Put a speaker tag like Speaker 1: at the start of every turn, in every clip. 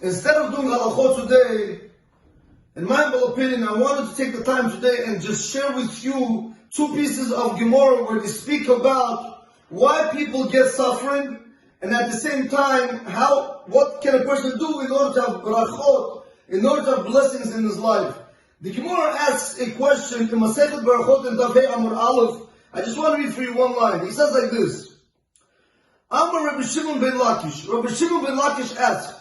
Speaker 1: Instead of doing halachot today, in my humble opinion, I wanted to take the time today and just share with you two pieces of Gemara where they speak about why people get suffering, and at the same time, what can a person do in order to have brachot, in order to have blessings in his life. The Gemara asks a question in Masechet Barachot in Davei Amud Aleph. I just want to read for you one line. He says like this: Amar Rabbi Shimon ben Lakish. Rabbi Shimon ben Lakish asked,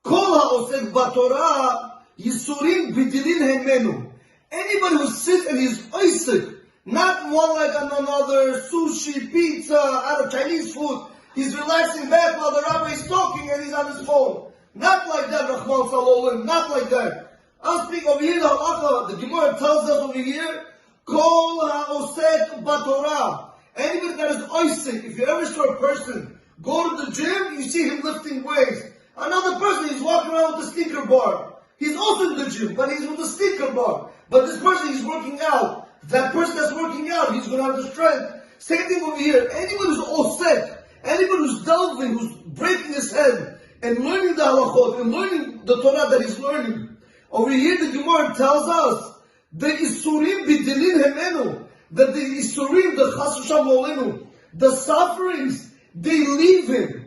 Speaker 1: Kol ha'osek b'Torah yisurim b'dilin hemenu. Anybody who sits and he's oisek, not one like another, sushi, pizza, out of Chinese food, he's relaxing back while the rabbi is talking and he's on his phone. Not like that, Rahman Salolim, not like that. I'll speak over here, the halacha, the Gemara tells us over here, Kol ha'osek b'Torah. Anybody that is oisek, if you ever saw a person go to the gym, you see him lifting weights. Another person, he's walking around with a sneaker bar. He's also in the gym, but he's with a sneaker bar. But this person, he's working out. That person that's working out, he's going to have the strength. Same thing over here. Anyone who's osek, anyone who's delving, who's breaking his head, and learning the halachot, and learning the Torah that he's learning. Over here, the Gemara tells us, the isurim b'dilin hemenu, that the isurim, the chas v'sham olenu, the sufferings, they leave him.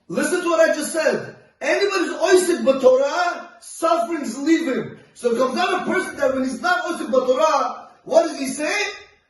Speaker 1: Listen to what I just said. Anybody who's oisik b'Torah, sufferings leave him. So it comes out a person that when he's not oisik b'Torah, what does he say?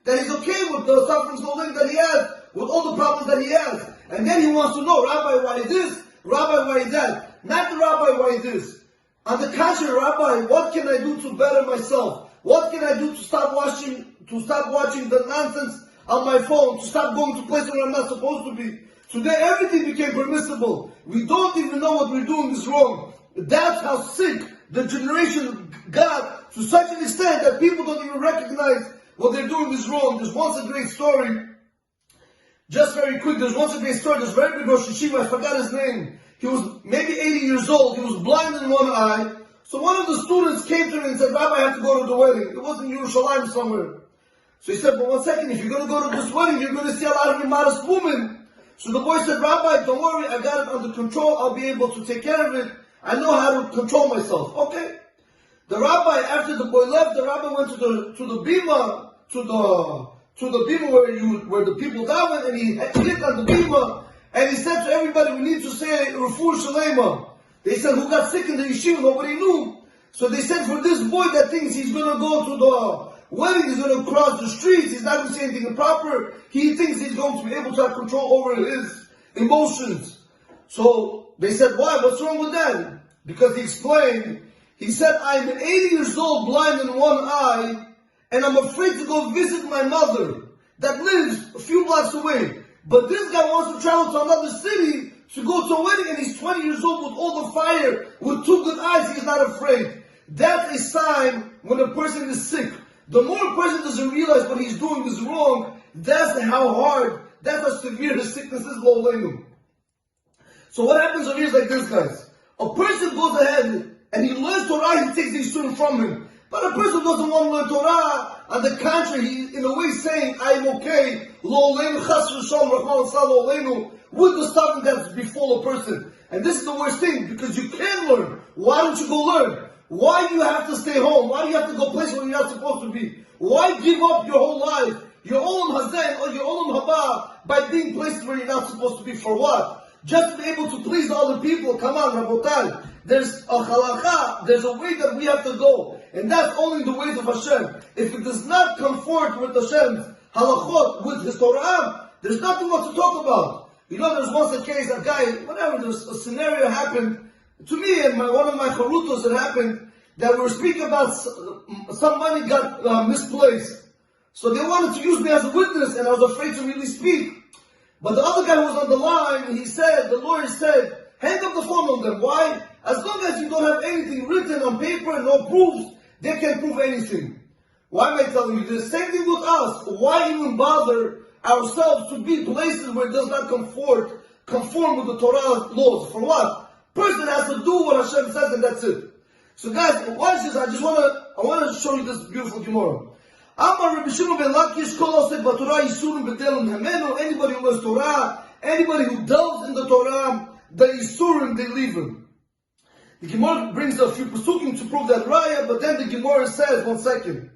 Speaker 1: That he's okay with the sufferings that he has, with all the problems that he has. And then he wants to know, Rabbi, why this? Rabbi, why that? Not the Rabbi, why this? On the contrary, Rabbi, what can I do to better myself? What can I do to stop watching the nonsense on my phone, to stop going to places where I'm not supposed to be? Today, everything became permissible. We don't even know what we're doing is wrong. That's how sick the generation got, to such an extent that people don't even recognize what they're doing is wrong. There's once a great story, just very quick, there's a very big Rosh Yeshiva, I forgot his name. He was maybe 80 years old, he was blind in one eye. So one of the students came to him and said, Rabbi, I have to go to the wedding. It was in Yerushalayim somewhere. So he said, but 1 second, if you're going to go to this wedding, you're going to see a lot of immodest women. So the boy said, Rabbi, don't worry, I got it under control, I'll be able to take care of it. I know how to control myself. Okay. The rabbi, after the boy left, the rabbi went to the bima, to the bima where the people daven, and he hit on the bima, and he said to everybody, we need to say Refuah Shalema. They said, who got sick in the yeshiva? Nobody knew. So they said, for this boy that thinks he's going to go to the wedding, he's going to cross the streets, he's not going to say anything improper, he thinks he's going to be able to have control over his emotions. So they said, why? What's wrong with that? Because he explained, he said, I'm 80 years old, blind in one eye, and I'm afraid to go visit my mother that lives a few blocks away. But this guy wants to travel to another city to go to a wedding, and he's 20 years old with all the fire, with two good eyes, he's not afraid. That's a sign when a person is sick. The more a person doesn't realize what he's doing is wrong, that's how hard, that's how severe his sickness is, Lo. So what happens over here is like this, guys. A person goes ahead and he learns Torah, he takes the student from him. But a person doesn't want to learn Torah. On the contrary, he in a way saying, I am okay, Lo Oleinu, Chas V'Shalom, Rahman Sal Oleinu, with the suffering that's befall a person. And this is the worst thing, because you can learn. Why don't you go learn? Why do you have to stay home? Why do you have to go places where you're not supposed to be? Why give up your whole life, your own hazen or your own haba, by being places where you're not supposed to be? For what? Just to be able to please the other people. Come on, Rabotai. There's a halakha, there's a way that we have to go. And that's only the ways of Hashem. If it does not conform with Hashem's halachot, with His Torah, there's nothing much to talk about. You know, there's once a case, a guy, whatever, there's a scenario happened to me and one of my charutos that happened, that we were speaking about some money got misplaced. So they wanted to use me as a witness, and I was afraid to really speak. But the other guy who was on the line, he said, the lawyer said, hang up the phone on them. Why? As long as you don't have anything written on paper and no proofs, they can't prove anything. Why am I telling you this? Same thing with us. Why even bother ourselves to be places where it does not conform with the Torah laws? For what? Person has to do what Hashem says, and that's it. So guys, watch this. I want to show you this beautiful Gemara. Amar Rabbi Shimon ben Lakish, Kol osek b'Torah yisurim b'delim hemenu. Anybody who learns Torah, anybody who delves in the Torah, the yisurim, they leave him. The Gemara brings a few pasukim to prove that raya, but then the Gemara says, one second.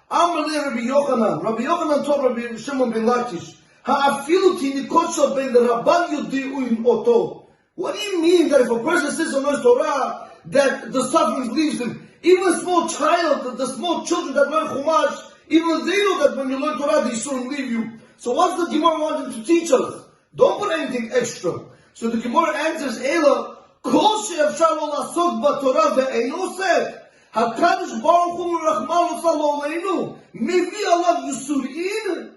Speaker 1: Amar le Rabbi Yochanan. Rabbi Yochanan told Rabbi Shimon ben Lakish, Ha'afilu ki nikotcha ben rabban yudi'u oto. What do you mean that if a person sits on learns Torah, that the suffering leaves them? Even a small child, the small children that learn Chumash, even they know that when you learn Torah, they shouldn't leave you. So what's the Gemara wanting to teach us? Don't put anything extra. So the Gemara answers, Ela, Kol she'efshar lo lasok b'Torah ve'eino seh, HaKadosh Baruch Hu Rachmanu Salo Aleinu, Mevi Alav Yusur'in.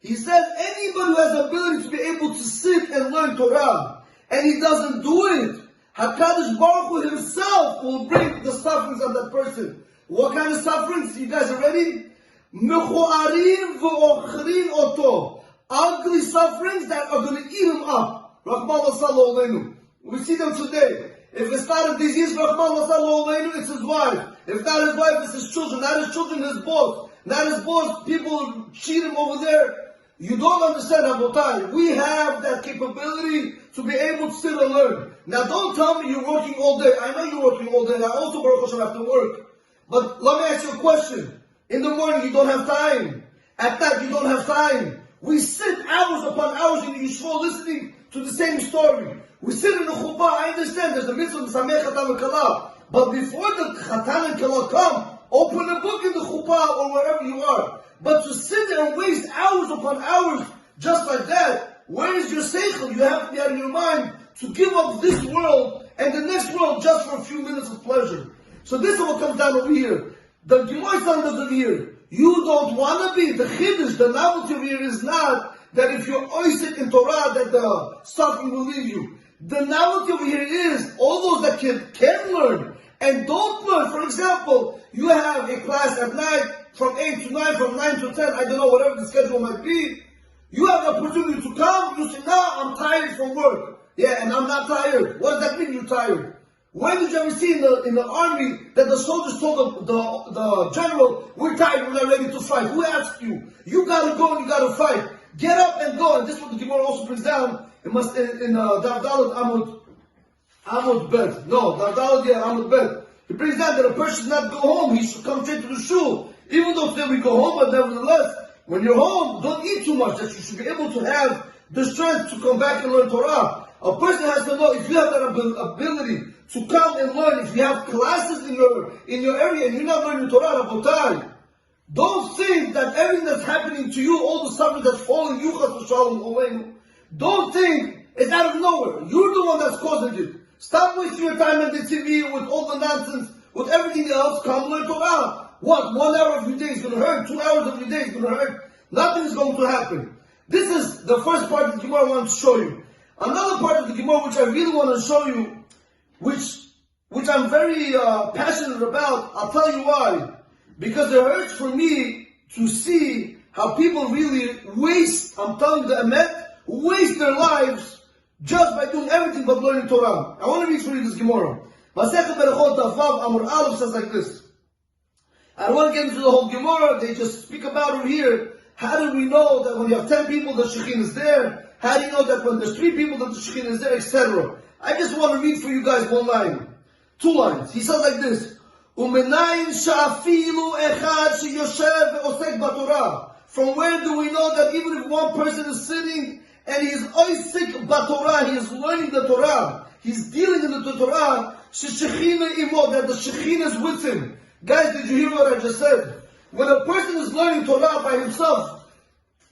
Speaker 1: He says anybody who has the ability to be able to sit and learn Torah, and he doesn't do it, HaKadosh Baruch Hu himself will bring the sufferings on that person. What kind of sufferings? You guys are ready? Mechuarin v'ochrin oto. Ugly sufferings that are going to eat him up. Rachmanu Salo Aleinu. We see them today. If it's not a disease, Rachmanu Salo Aleinu, it's his wife. If not his wife, it's his children. Not his children, his boss. Not his boss, people cheat him over there. You don't understand, Abotai. We have that capability to be able to sit and learn. Now don't tell me you're working all day. I know you're working all day. I also, Baruch Hashem, have to work. But let me ask you a question. In the morning, you don't have time. At night, you don't have time. We sit hours upon hours in the Yishvah listening to the same story. We sit in the chuppah. I understand there's the mitzvah of Samech Chatan and Kala. But before the Chatan and Kala come, open a book in the chuppah or wherever you are. But to sit there and waste hours upon hours just like that, where is your seichel? You have to be out of your mind to give up this world and the next world just for a few minutes of pleasure. So this is what comes down over here. The Gemara is telling us over here, you don't want to be. The chiddush, the novelty over here is not that if you're oisik in Torah that the suffering will leave you. The novelty over here is all those that can learn and don't learn. For example, you have a class at night from 8 to 9, from 9 to 10, I don't know, whatever the schedule might be. You have the opportunity to come, you say, no, I'm tired from work. Yeah, and I'm not tired. What does that mean, you're tired? When did you ever see in the army that the soldiers told the general, we're tired, we're not ready to fight? Who asked you? You gotta go and you gotta fight. Get up and go. And this is what the Gemara also brings down. It must in Davdalat Amud Bet. No, Davdalat Amud Bet. He brings down that a person should not go home. He should come straight to the shul. Even though today we go home, but nevertheless, when you're home, don't eat too much. That you should be able to have the strength to come back and learn Torah. A person has to know if you have that ability to come and learn. If you have classes in your area and you're not learning Torah, Rabotai, don't think that everything that's happening to you, all the suffering that's falling you, don't think it's out of nowhere. You're the one that's causing it. Stop wasting your time on the TV with all the nonsense, with everything else. Come learn Torah. What? 1 hour of your day is going to hurt. 2 hours of your day is going to hurt. Nothing is going to happen. This is the first part of the Gemara I want to show you. Another part of the Gemara which I really want to show you, which I'm very passionate about, I'll tell you why. Because it hurts for me to see how people really waste, I'm telling the emet, waste their lives just by doing everything but learning Torah. I want to read for you this Gemara. Masechet Berachot Tafav Amar Aleph says like this. I don't want to get into the whole Gemara, they just speak about it here. How do we know that when you have 10 people, the Shekhinah is there? How do you know that when there's 3 people, that the Shekhinah is there, etc.? I just want to read for you guys 1 line. 2 lines. He says like this. From where do we know that even if one person is sitting and he is oisik b'Torah, he is learning the Torah, he's dealing in the Torah, that the Shekhinah is with him. Guys, did you hear what I just said? When a person is learning Torah by himself,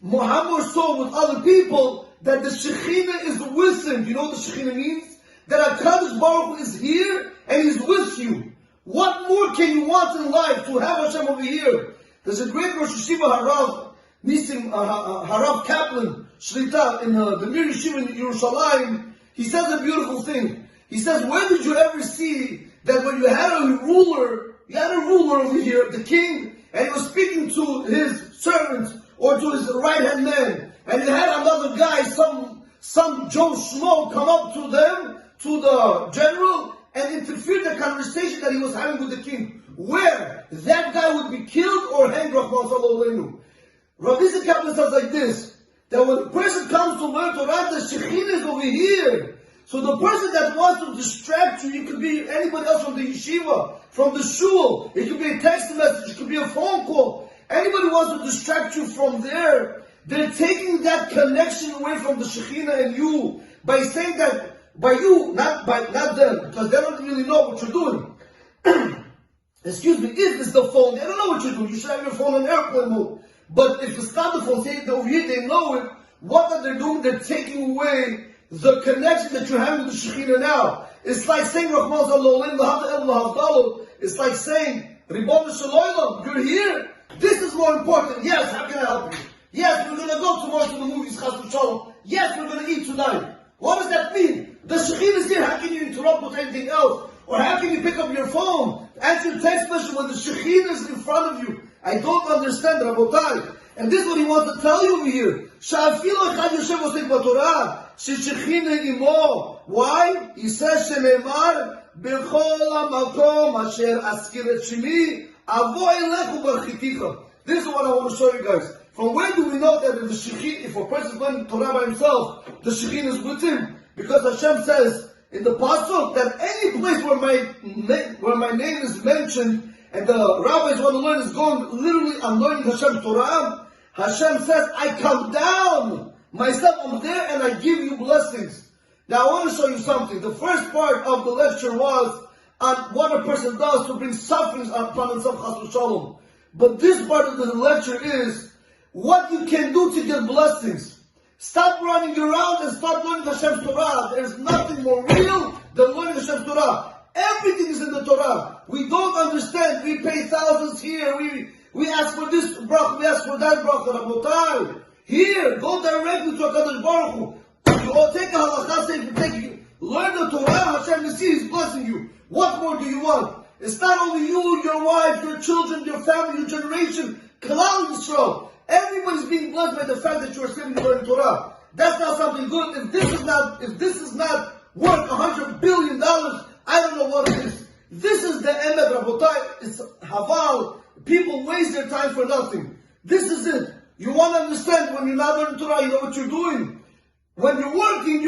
Speaker 1: more so with other people, that the Shekhinah is with him. You know what the Shekhinah means? That HaKadosh Baruch Hu is here and He's with you. What more can you want in life to have Hashem over here? There's a great Rosh Yeshiva Harav Nisim Harav Kaplan Shlita in the Mir Yeshiva in Yerushalayim. He says a beautiful thing. He says, where did you ever see that when you had a ruler over here, the king, and he was speaking to his servants or to his right-hand man, and he had another guy, some Joe Schmo, come up to them, to the general, and interfere the conversation that he was having with the king. Where? That guy would be killed or hanged, Rahman Sallallahu Alaihi. Rav Yitzchak Kaplan says like this, that when a person comes to learn Torah, the Shekhinah is over here. So the person that wants to distract you, it could be anybody else from the yeshiva, from the shul. It could be a text message. It could be a phone call. Anybody who wants to distract you from there, they're taking that connection away from the Shekhinah and you by saying that by you, not them, because they don't really know what you're doing. Excuse me, if it's the phone, they don't know what you're doing. You should have your phone on airplane mode. But if it's not the phone, say it over here, they know it. What are they doing? They're taking away the connection that you're having with the Shekhinah now. It's like saying, it's like saying, Ribbon Shalom, you're here. This is more important. Yes, how can I help you? Yes, we're going to go tomorrow to the movies, Chas v'Shalom. Yes, we're going to eat tonight. What does that mean? The Shekhinah is here. How can you interrupt with anything else? Or how can you pick up your phone, answer a text message when the Shekhinah is in front of you? I don't understand, Rabotai. And this is what he wants to tell you over here. Why? He says, Shenemar, B'chol ha'makom asher askir et shemi, avo elechu barchiticha. This is what I want to show you guys. From where do we know that if the Shekhinah, if a person is learning Torah by himself, the Shekhinah is with him? Because Hashem says in the Pasuk that any place where my name is mentioned and the rabbis want to learn is going, literally, I'm learning Hashem's Torah. Hashem says, I come down myself, I'm there and I give you blessings. Now I want to show you something. The first part of the lecture was on what a person does to bring sufferings upon himself, Chas v'Shalom. But this part of the lecture is what you can do to get blessings. Stop running around and start learning Hashem's Torah. There's nothing more real than learning Hashem's Torah. Everything is in the Torah. We don't understand. We pay thousands here. We ask for this bracha, we ask for that bracha. Rabotai, here, go directly to HaKadosh Baruch Hu. You all take a halakha, say learn the Torah, Hashem will see He's blessing you. What more do you want? It's not only you, your wife, your children, your family, your generation, Kalal Yisrael. Everybody's being blessed by the fact that you are sitting learning Torah. That's not something good. If this is not worth $100 billion, I don't know what it is. This is the emet, Rabotai. It's haval. People waste their time for nothing. This is it. You want to understand when you're not learning Torah, you know what you're doing. When you're working,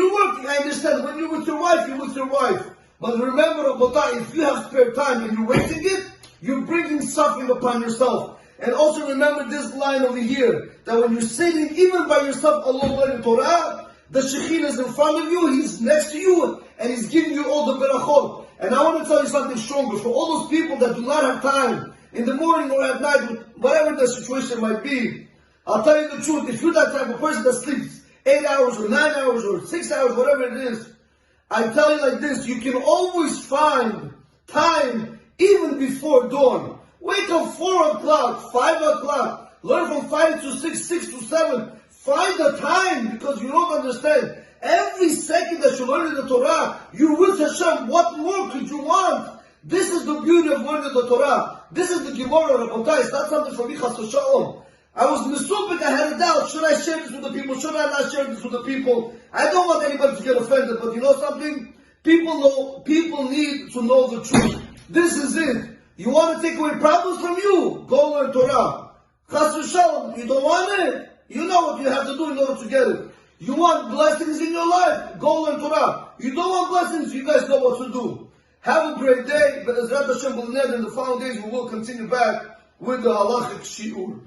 Speaker 1: I understand. When you're with your wife, you're with your wife. But remember, Rabotai, if you have spare time and you're wasting it, you're bringing suffering upon yourself. And also remember this line over here, that when you're sitting even by yourself alone learning Torah, the Shekhinah is in front of you, He's next to you, and He's giving you all the berachot. And I want to tell you something stronger. For all those people that do not have time, in the morning or at night, whatever the situation might be, I'll tell you the truth, if you're that type of person that sleeps 8 hours or 9 hours or 6 hours, whatever it is, I tell you like this, you can always find time even before dawn. Wake up 4 o'clock, 5 o'clock, learn from 5 to 6, 6 to 7. Find the time, because you don't understand. Every second that you learn in the Torah, you're with Hashem. What more could you want? This is the beauty of learning the Torah. This is the Gemara, Rabotai. It's not something for me, Chas v'Shalom. I was misupik, I had a doubt. Should I share this with the people? Should I not share this with the people? I don't want anybody to get offended, but you know something? People need to know the truth. This is it. You want to take away problems from you? Go learn Torah. Chas v'Shalom, you don't want it? You know what you have to do in order to get it. You want blessings in your life? Go learn Torah. You don't want blessings? You guys know what to do. Have a great day. But as Hashem will in the following days, we will continue back with the halachic shiur.